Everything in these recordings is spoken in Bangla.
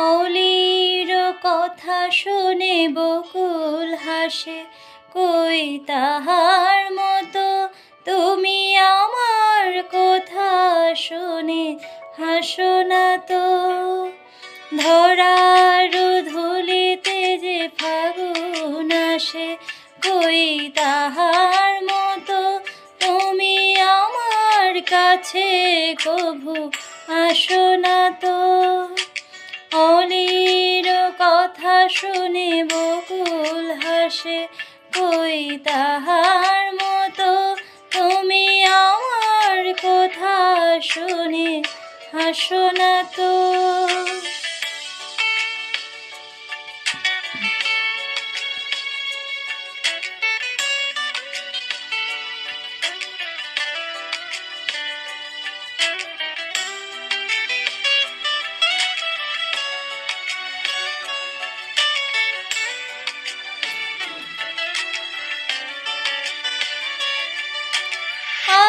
অলির কথা শুনে বকুল হাসে, কই তাহার মতো তুমি আমার কথা শুনে হাসো না তো। ধরার ধুলিতে যে ফাগুন আসে, কই তাহার মতো তুমি আমার কাছে কভু আসো না তো। অলির কথা শুনে বকুল হাসে, কই তাহার মতো তুমি আমার কথা শুনে হাসো না তো।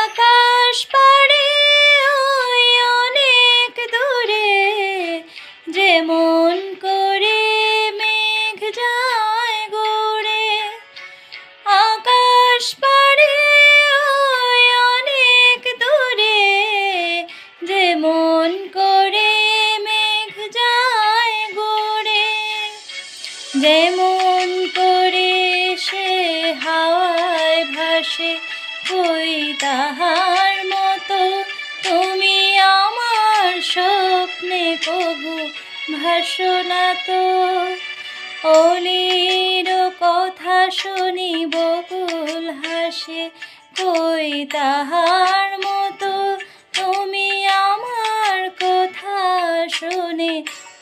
আকাশ পাড়ে ওই অনেক দূরে, যেমন করে মেঘ যায় গড়ে। আকাশ পাড়ে ওই অনেক দূরে, যেমন করে মেঘ যায় গড়ে। যেমন করে সে হাওয়ায় ভাসে, কই তাহার মতো তুমি আমার স্বপ্নে কভু ভাসো না তো। অলির কথা শুনি বকুল হাসে, কই তাহার মতো তুমি আমার কথা শুনে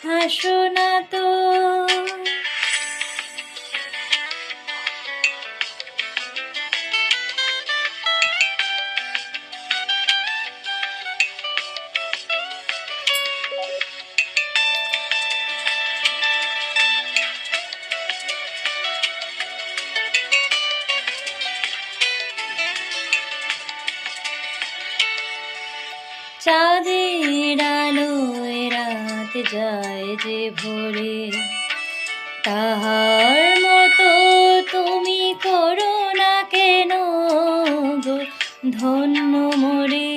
হাসো না তো। চাঁদের আলোয় রাত যায় যে ভোরে, তাহার মতো তুমি করো না কেন গো ধন্য মোরে।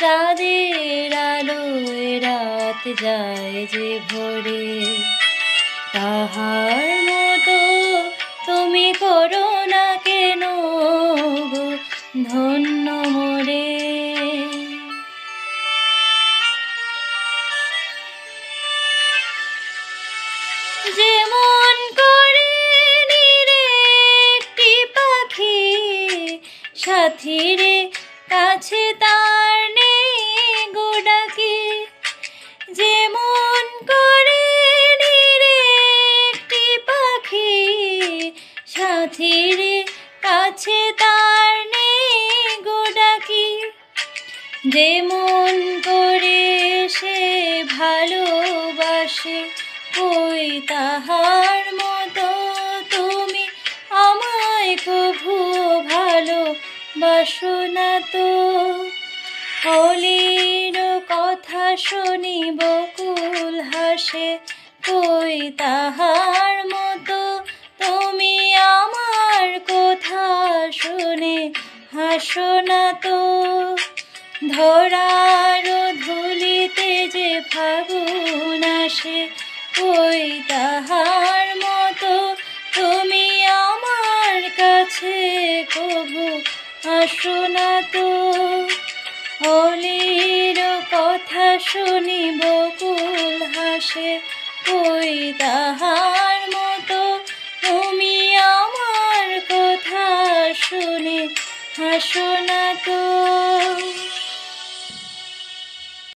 চাঁদের আলোয় রাত যায় যে ভোরে, তাহার মতো তুমি করো না কেন গো ধন্য মোরে। যেমন করে নিরে একটি পাখি, সাথীরে কাছে তার নেই গো ডাকি। যেমন করে নিরে একটি পাখি, সাথীরে কাছে তার নেই গো ডাকি। যেমন করে সে ভালোবাসে, কই তাহার মতো তুমি আমায় কভু ভালোবাসো না তো। অলির কথা শুনি বকুল হাসে, কই তাহার মতো তুমি আমার কথা শুনে হাসো না তো। ধরার ধুলিতে যে ফাগুন আসে, কই তাহার মতো তুমি আমার কাছে কভু আসো না তো। অলির কথা শুনি বকুল হাসে, কই তাহার মতো তুমি আমার কথা শুনে হাসো না তো।